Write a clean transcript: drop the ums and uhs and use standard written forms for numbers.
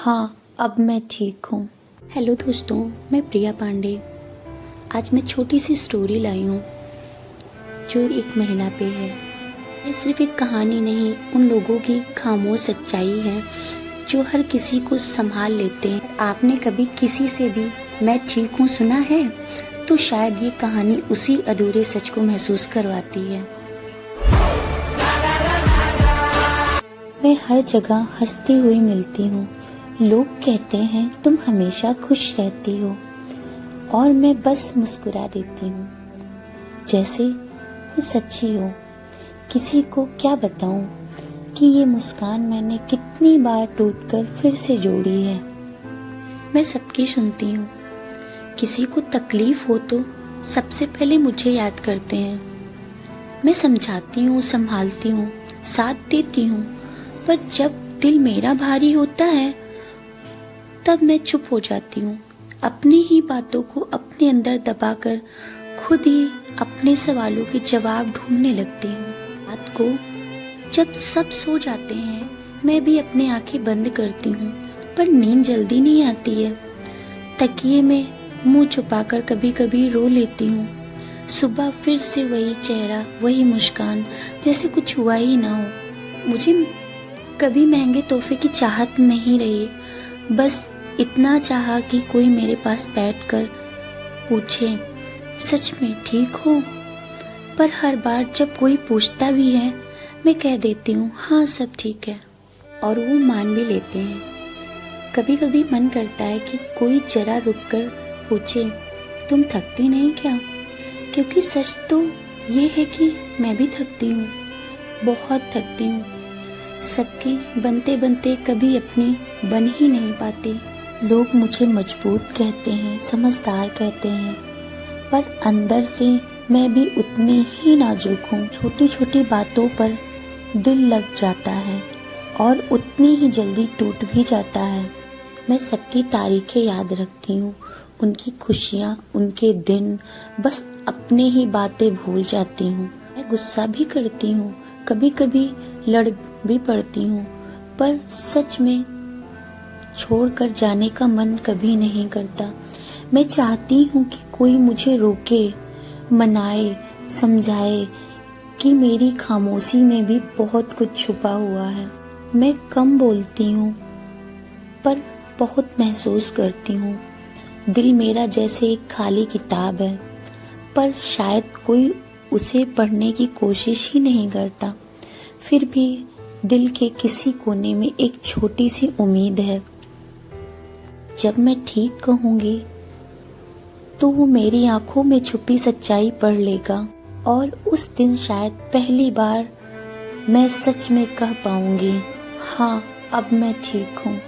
हाँ, अब मैं ठीक हूँ। हेलो दोस्तों, मैं प्रिया पांडे। आज मैं छोटी सी स्टोरी लाई हूँ जो एक महिला पे है। ये सिर्फ एक कहानी नहीं, उन लोगों की खामोश सच्चाई है जो हर किसी को संभाल लेते हैं। आपने कभी किसी से भी मैं ठीक हूँ सुना है? तो शायद ये कहानी उसी अधूरे सच को महसूस करवाती है। मैं हर जगह हंसती हुई मिलती हूँ। लोग कहते हैं तुम हमेशा खुश रहती हो और मैं बस मुस्कुरा देती हूँ जैसे वो सच्ची हो। किसी को क्या बताऊँ कि ये मुस्कान मैंने कितनी बार टूटकर फिर से जोड़ी है। मैं सबकी सुनती हूँ। किसी को तकलीफ हो तो सबसे पहले मुझे याद करते हैं। मैं समझाती हूँ, संभालती हूँ, साथ देती हूँ, पर जब दिल मेरा भारी होता है तब मैं चुप हो जाती हूँ। अपनी ही बातों को अपने अंदर दबाकर खुद ही अपने सवालों के जवाब ढूंढने लगती हूँ। रात को जब सब सो जाते हैं मैं भी अपनी आंखें बंद करती हूँ, पर नींद जल्दी नहीं आती है। तकिए में मुंह छुपाकर कभी कभी रो लेती हूँ। सुबह फिर से वही चेहरा, वही मुस्कान, जैसे कुछ हुआ ही ना हो। मुझे कभी महंगे तोहफे की चाहत नहीं रही, बस इतना चाहा कि कोई मेरे पास बैठकर पूछे सच में ठीक हो। पर हर बार जब कोई पूछता भी है मैं कह देती हूँ हाँ सब ठीक है, और वो मान भी लेते हैं। कभी कभी मन करता है कि कोई जरा रुककर पूछे तुम थकती नहीं क्या, क्योंकि सच तो ये है कि मैं भी थकती हूँ, बहुत थकती हूँ। सबकी बनते बनते कभी अपनी बन ही नहीं पाती। लोग मुझे मजबूत कहते हैं, समझदार कहते हैं, पर अंदर से मैं भी उतनी ही नाजुक हूँ। छोटी छोटी बातों पर दिल लग जाता है और उतनी ही जल्दी टूट भी जाता है। मैं सबकी तारीखें याद रखती हूँ, उनकी खुशियाँ, उनके दिन, बस अपने ही बातें भूल जाती हूँ। मैं गुस्सा भी करती हूँ, कभी कभी लड़ भी पड़ती हूँ, पर सच में छोड़कर जाने का मन कभी नहीं करता। मैं चाहती हूँ कि कोई मुझे रोके, मनाए, समझाए कि मेरी खामोशी में भी बहुत कुछ छुपा हुआ है। मैं कम बोलती हूँ पर बहुत महसूस करती हूँ। दिल मेरा जैसे एक खाली किताब है, पर शायद कोई उसे पढ़ने की कोशिश ही नहीं करता। फिर भी दिल के किसी कोने में एक छोटी सी उम्मीद है। जब मैं ठीक कहूँगी तो वो मेरी आंखों में छुपी सच्चाई पढ़ लेगा, और उस दिन शायद पहली बार मैं सच में कह पाऊंगी हाँ अब मैं ठीक हूँ।